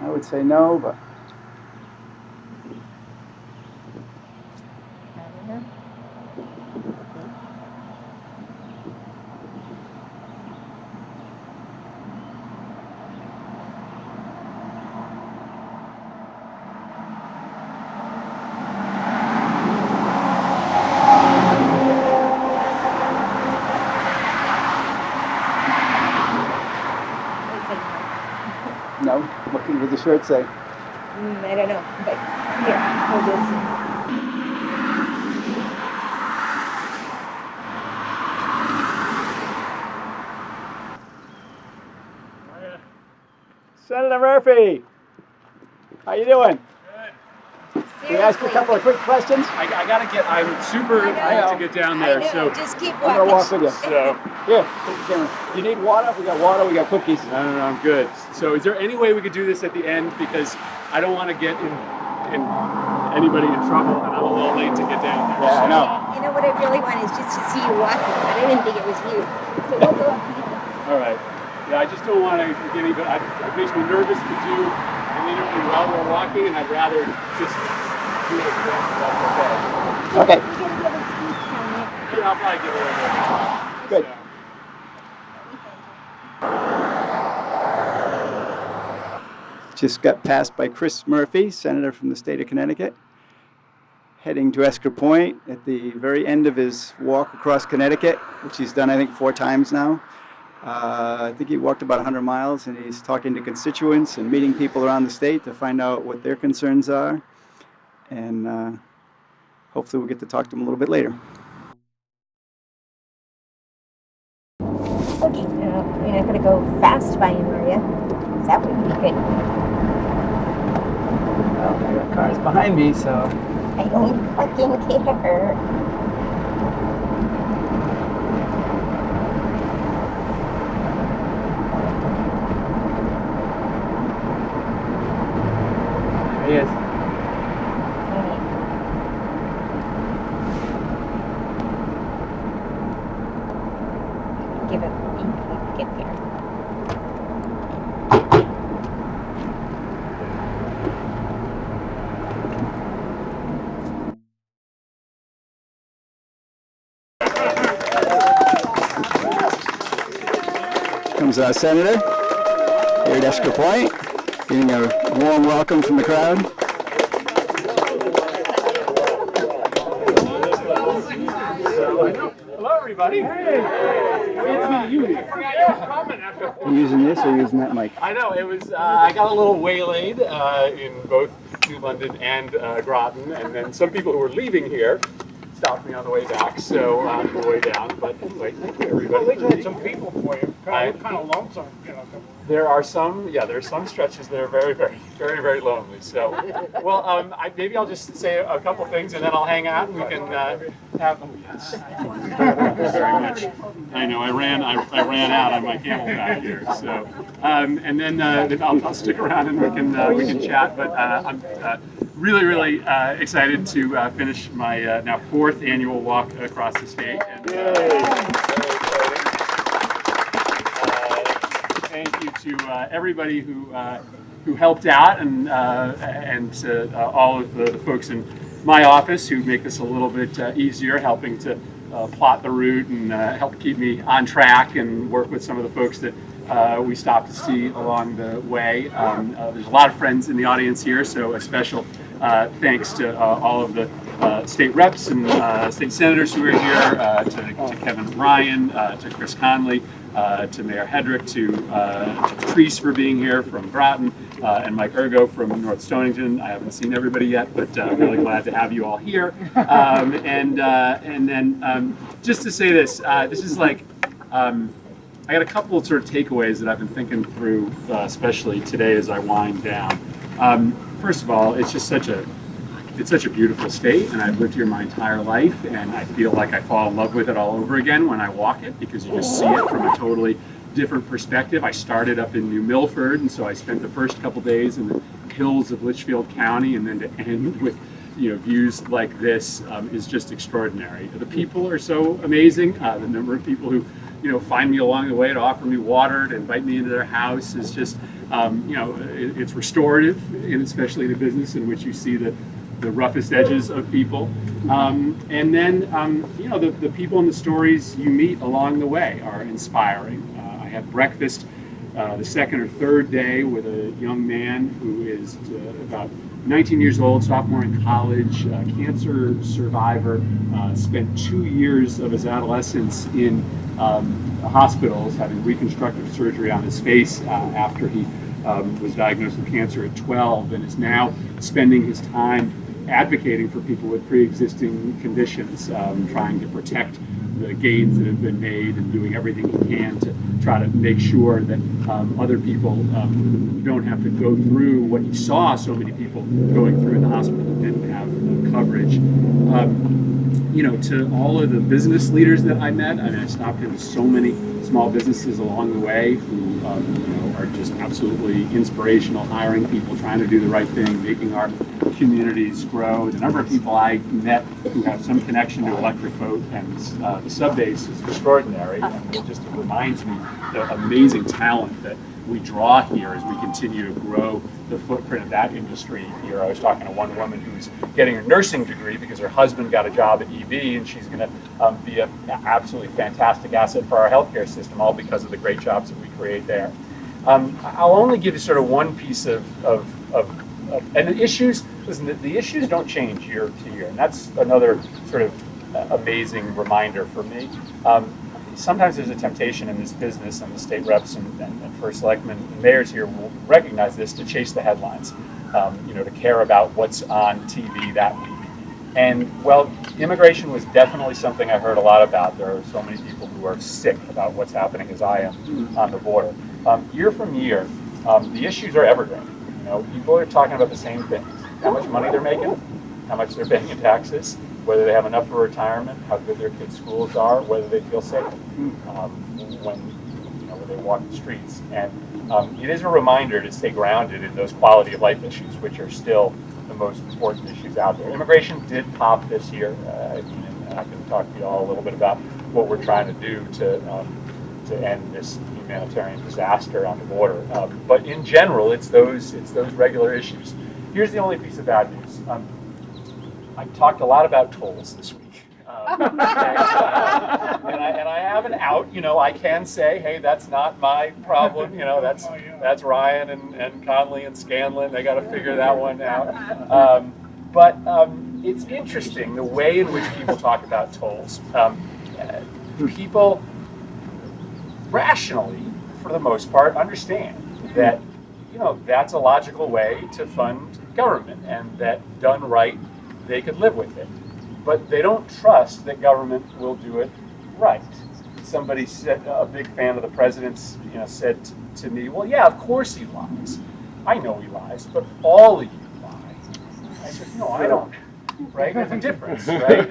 I would say no, but no. What does the shirt say? I don't know, but here, hold this. Senator Murphy, how you doing? Good. Can I ask you a couple of quick questions? I gotta get. I'm super. I have to get down there. So Just keep I'm gonna walk with you. So Here, take the camera. You need water? We got water. We got cookies. no, I'm good. So is there any way we could do this at the end, because I don't want to get in anybody in trouble, and I'm a little late to get down there. Yeah, I know. You know what I really want is just to see you walking, but I didn't think it was you. So we'll go up. All right. Yeah, I just don't want to get any. It makes me nervous to do an interview while we're walking, and I'd rather just do it if that's okay. Okay. Yeah, I'll probably give it a little bit. Good. Just got passed by Chris Murphy, senator from the state of Connecticut, heading to Esker Point at the very end of his walk across Connecticut, which he's done, I think, 4 times now. I think he walked about 100 miles, and he's talking to constituents and meeting people around the state to find out what their concerns are. And hopefully we'll get to talk to him a little bit later. Okay, you're not going to go fast by him, are you? That would be good. Well, I got cars behind me, so... I don't fucking care. There he is. Give it a week to get there. Comes our senator here at Esker Point, getting a warm welcome from the crowd. Hello, everybody. Hey. Good to see you here. Are you using this or using that mic? I know, it was, I got a little waylaid in both New London and Groton, and then some people who were leaving here stopped me on the way back, so on the way down. But anyway, thank you, everybody. Well, they had some people for you. Kind of lonesome, you know. There are some, yeah, there are some stretches that are very, very, very, very lonely. So, well, maybe I'll just say a couple things, and then I'll hang out, and we can have. Oh yes. Thank you very much. I know I ran out on my Camelback here. So and then I'll stick around and we can chat. But I'm really excited to finish my now 4th annual walk across the state. And, thank you to everybody who helped out, and to all of the folks in my office who make this a little bit easier, helping to plot the route and help keep me on track, and work with some of the folks that we stopped to see along the way. There's a lot of friends in the audience here, so a special thanks to all of the state reps and state senators who are here, to Kevin Ryan, to Chris Conley, to Mayor Hedrick, to Patrice for being here from Groton, and Mike Ergo from North Stonington. I haven't seen everybody yet, but really glad to have you all here. And then just to say this, this is like, I got a couple of sort of takeaways that I've been thinking through, especially today as I wind down. First of all, it's such a beautiful state, and I've lived here my entire life, and I feel like I fall in love with it all over again when I walk it, because you just see it from a totally different perspective. I started up in New Milford, and so I spent the first couple days in the hills of Litchfield County, and then to end with views like this is just extraordinary. The people are so amazing. The number of people who find me along the way to offer me water, to invite me into their house is just it's restorative, and especially in a business in which you see the roughest edges of people, and then the people and the stories you meet along the way are inspiring. I had breakfast the second or third day with a young man who is about 19 years old, sophomore in college, cancer survivor, spent 2 years of his adolescence in hospitals having reconstructive surgery on his face after he was diagnosed with cancer at 12, and is now spending his time advocating for people with pre-existing conditions, trying to protect the gains that have been made, and doing everything he can to try to make sure that other people don't have to go through what he saw so many people going through in the hospital that didn't have coverage. To all of the business leaders that I met, I stopped into so many small businesses along the way who are just absolutely inspirational, hiring people, trying to do the right thing, making our communities grow. The number of people I met who have some connection to Electric Boat and the sub base is extraordinary, and it just reminds me the amazing talent that we draw here as we continue to grow the footprint of that industry here. I was talking to one woman who's getting her nursing degree because her husband got a job at EB, and she's going to be an absolutely fantastic asset for our healthcare system, all because of the great jobs that we create there. I'll only give you sort of one piece of and the issues. Listen, the issues don't change year to year, and that's another sort of amazing reminder for me. Sometimes there's a temptation in this business, and the state reps and first selectmen and mayors here will recognize this, to chase the headlines, to care about what's on TV that week. And well, immigration was definitely something I heard a lot about. There are so many people who are sick about what's happening, as I am, on the border. Year from year, the issues are evergreen. People are talking about the same things: how much money they're making, how much they're paying in taxes, whether they have enough for retirement, how good their kids' schools are, whether they feel safe when they walk the streets. And it is a reminder to stay grounded in those quality of life issues, which are still the most important issues out there. Immigration did pop this year, and I can talk to you all a little bit about what we're trying to do to end this humanitarian disaster on the border. But in general, it's those regular issues. Here's the only piece of bad news. I talked a lot about tolls this week, and I have an out. I can say, hey, that's not my problem. That's Ryan and Conley and Scanlon. They got to figure that one out. But it's interesting the way in which people talk about tolls. People rationally, for the most part, understand that that's a logical way to fund government, and that done right, they could live with it. But they don't trust that government will do it right. Somebody said, a big fan of the president's, said to me, well, yeah, of course he lies. I know he lies, but all of you lie. I said, no, I don't right? There's a difference, right?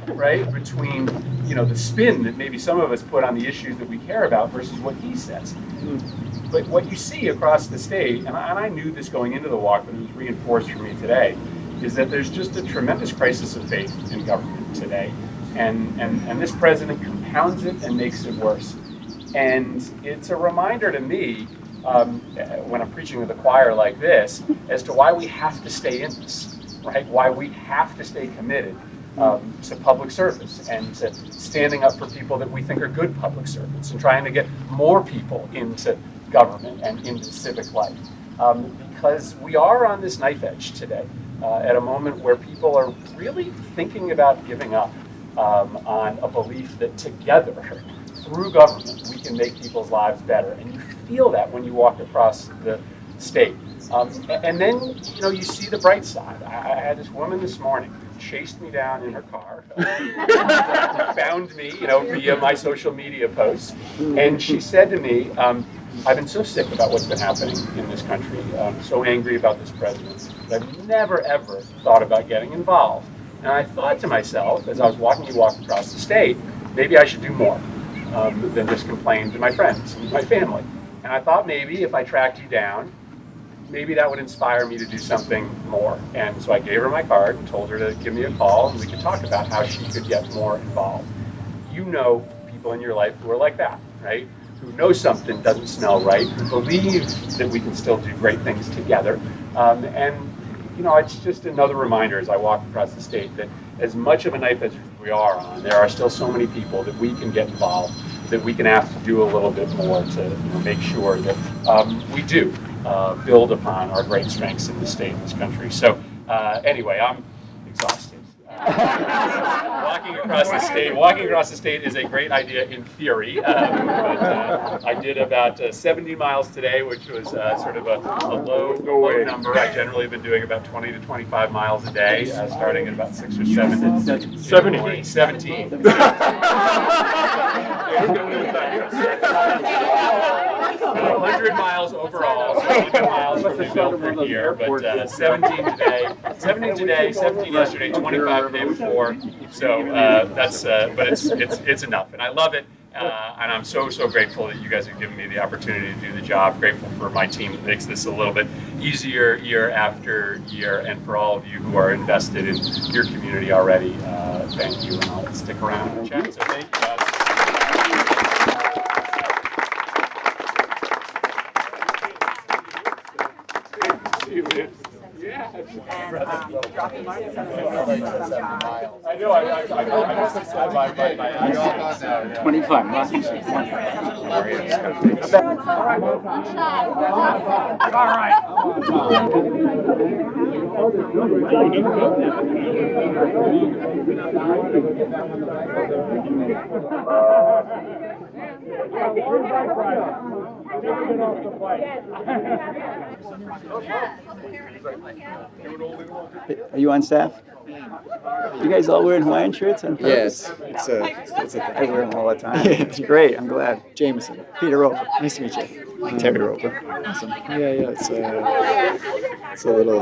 Right, between, you know, the spin that maybe some of us put on the issues that we care about versus what he says. But what you see across the state, and I knew this going into the walk, but it was reinforced for me today, is that there's just a tremendous crisis of faith in government today. And this president compounds it and makes it worse. And it's a reminder to me, when I'm preaching to the choir like this, as to why we have to stay in this, right? Why we have to stay committed to public service and to standing up for people that we think are good public servants and trying to get more people into government and into civic life. Because we are on this knife edge today at a moment where people are really thinking about giving up on a belief that together, through government, we can make people's lives better. And you feel that when you walk across the state. And then, you know, you see the bright side. I had this woman this morning chased me down in her car, found me, you know, via my social media posts, and she said to me, I've been so sick about what's been happening in this country, so angry about this president, that I've never, ever thought about getting involved. And I thought to myself, as I was walking across the state, maybe I should do more than just complain to my friends and my family. And I thought maybe if I tracked you down, maybe that would inspire me to do something more. And so I gave her my card and told her to give me a call and we could talk about how she could get more involved. You know people in your life who are like that, right? Who know something doesn't smell right, who believe that we can still do great things together. And you know, it's just another reminder as I walk across the state that as much of a knife as we are on, there are still so many people that we can get involved, that we can have to do a little bit more to, you know, make sure that we do build upon our great strengths in the state and this country. So anyway, I'm exhausted. Walking across the state is a great idea in theory, but I did about 70 miles today, which was sort of a low number. I generally have been doing about 20 to 25 miles a day, starting at about 6 or 7. 17. 100 miles overall, so 100 miles from Milford here, but 17 today, 17 yesterday, 25 the day before. So that's, but it's enough, and I love it. And I'm so grateful that you guys have given me the opportunity to do the job. Grateful for my team that makes this a little bit easier year after year, and for all of you who are invested in your community already. Thank you, and I'll stick around and chat. So thank you guys. Yeah. I know. I must have said my 25 miles. Are you on staff? You guys all wearing Hawaiian shirts on purpose? Yeah, it's a thing. I wear them all the time. It's great. I'm glad. Jameson. Peter Roper. Nice to meet you. Terri Roper. Awesome. Yeah, it's a little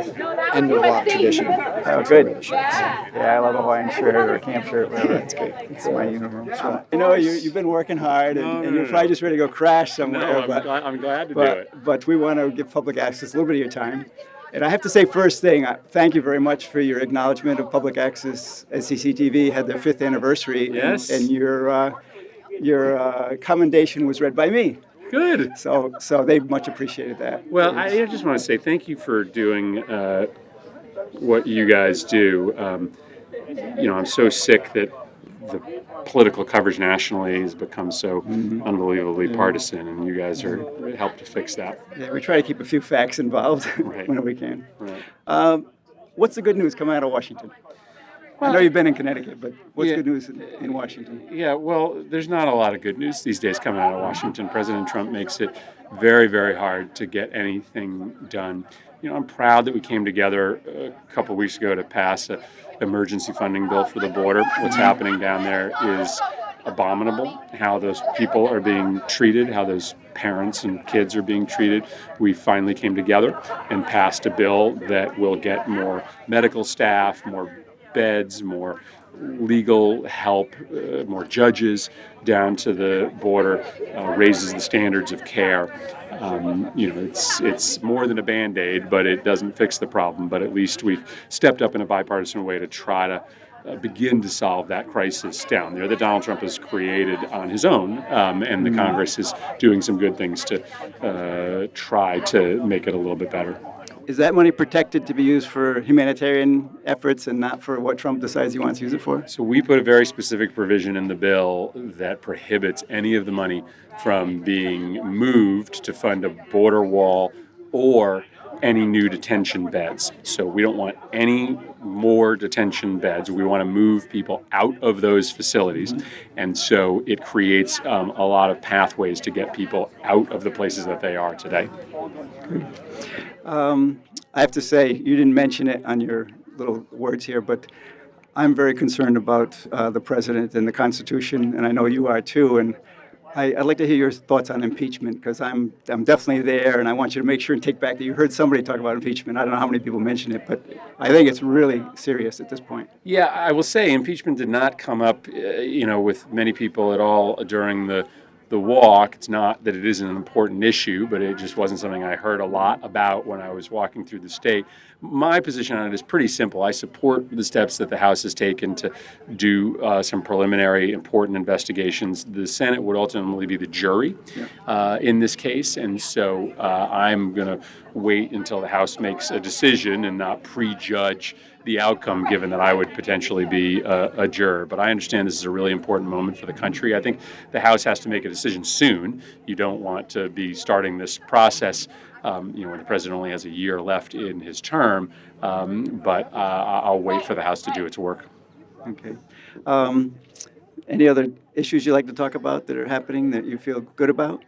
end of walk tradition. Oh, good. Wear the shirts. Yeah, I love a Hawaiian shirt or a camp shirt, whatever. It's great. It's my uniform. You know, you've been working hard, and you're probably just ready to go crash somewhere. I'm glad to do it. But we want to give public access a little bit of your time. And I have to say, first thing, thank you very much for your acknowledgement of public access. SCCTV had their 5th anniversary, Yes. and your commendation was read by me. Good. So they much appreciated that. Well, I just want to say thank you for doing what you guys do. You know, I'm so sick that the political coverage nationally has become so unbelievably partisan, and you guys are help to fix that. Yeah, we try to keep a few facts involved Right. when we can. Right. What's the good news coming out of Washington? I know you've been in Connecticut, but what's good news in Washington? Yeah, well, there's not a lot of good news these days coming out of Washington. President Trump makes it very, very hard to get anything done. You know, I'm proud that we came together a couple weeks ago to pass an emergency funding bill for the border. What's happening down there is abominable, how those people are being treated, how those parents and kids are being treated. We finally came together and passed a bill that will get more medical staff, more beds, more legal help, more judges down to the border, raises the standards of care. It's more than a Band-Aid, but it doesn't fix the problem. But at least we've stepped up in a bipartisan way to try to begin to solve that crisis down there that Donald Trump has created on his own, and the Congress is doing some good things to try to make it a little bit better. Is that money protected to be used for humanitarian efforts and not for what Trump decides he wants to use it for? So we put a very specific provision in the bill that prohibits any of the money from being moved to fund a border wall or any new detention beds. So we don't want any more detention beds. We want to move people out of those facilities. And so it creates a lot of pathways to get people out of the places that they are today. I have to say, you didn't mention it on your little words here, but I'm very concerned about the president and the Constitution, and I know you are too. And I'd like to hear your thoughts on impeachment, because I'm definitely there, and I want you to make sure and take back that you heard somebody talk about impeachment. I don't know how many people mention it, but I think it's really serious at this point. Yeah, I will say impeachment did not come up, with many people at all during the walk. It's not that it isn't an important issue, but it just wasn't something I heard a lot about when I was walking through the state. My position on it is pretty simple. I support the steps that the House has taken to do some preliminary important investigations. The Senate would ultimately be the jury in this case, and so I'm going to wait until the House makes a decision and not prejudge the outcome, given that I would potentially be a juror. But I understand this is a really important moment for the country. I think the House has to make a decision soon. You don't want to be starting this process when the president only has a year left in his term, but I'll wait for the House to do its work. Okay. Any other issues you'd like to talk about that are happening that you feel good about?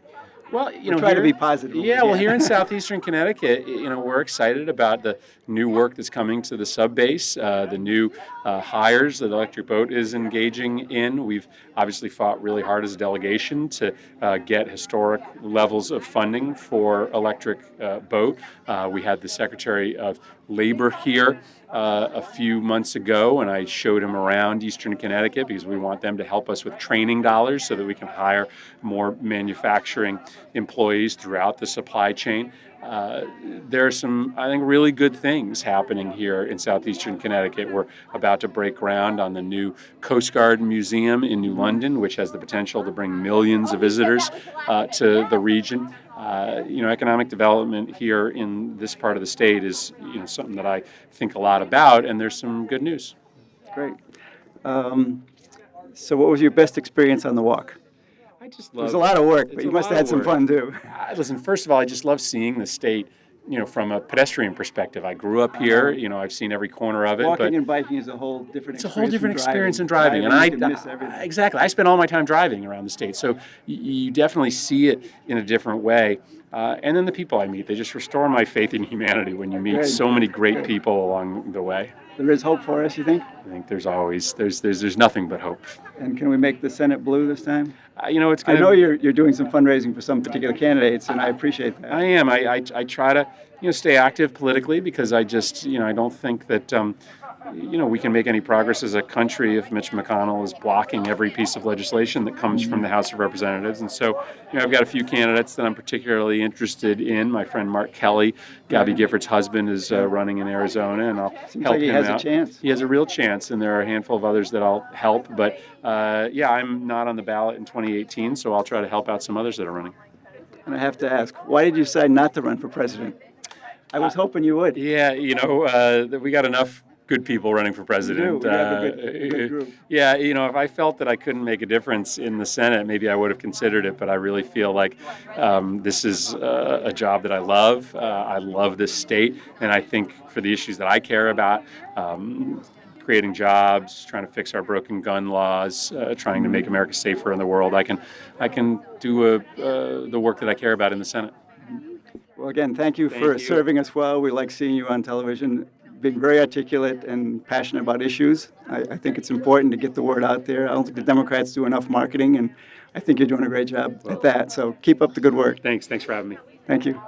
Well, try to be positive. Yeah, well, here in southeastern Connecticut, we're excited about the new work that's coming to the sub base, the new hires that Electric Boat is engaging in. We've obviously fought really hard as a delegation to get historic levels of funding for Electric Boat. We had the Secretary of Labor here a few months ago, and I showed him around eastern Connecticut because we want them to help us with training dollars so that we can hire more manufacturing employees throughout the supply chain. There are some, I think, really good things happening here in southeastern Connecticut. We're about to break ground on the new Coast Guard Museum in New London, which has the potential to bring millions of visitors to the region. Economic development here in this part of the state is something that I think a lot about, and there's some good news. Great. So what was your best experience on the walk? I just It love. was a lot of work, but It's you a must have lot had of some work. fun too. Listen, first of all, I just love seeing the state, from a pedestrian perspective. I grew up here, I've seen every corner of it. Walking but and biking is a whole different it's a experience. whole different from experience than driving, and you can miss everything. exactly. I spend all my time driving around the state, so you definitely see it in a different way. And then the people I meet, they just restore my faith in humanity when you meet Good. so many great people along the way. There is hope for us, you think? I think there's nothing but hope. And can we make the Senate blue this time? It's I gonna. know you're doing some fundraising for some particular candidates, and I appreciate that. I am. I try to stay active politically because I just I don't think that we can make any progress as a country if Mitch McConnell is blocking every piece of legislation that comes from the House of Representatives. And so I've got a few candidates that I'm particularly interested in. My friend Mark Kelly, Gabby Gifford's husband, is running in Arizona, and I'll Seems help like he him has out. a chance. He has a real chance, and there are a handful of others that I'll help. But I'm not on the ballot in 2018, so I'll try to help out some others that are running. And I have to ask, why did you decide not to run for president? I was hoping you would. Yeah, we got enough good people running for president. We have a good group. Yeah, if I felt that I couldn't make a difference in the Senate, maybe I would have considered it. But I really feel like this is a job that I love. I love this state, and I think for the issues that I care about, creating jobs, trying to fix our broken gun laws, trying to make America safer in the world, I can do the work that I care about in the Senate. Well, again, thank you Thank for you. serving us well. We like seeing you on television, being very articulate and passionate about issues. I think it's important to get the word out there. I don't think the Democrats do enough marketing, and I think you're doing a great job at that. So keep up the good work. Thanks for having me. Thank you.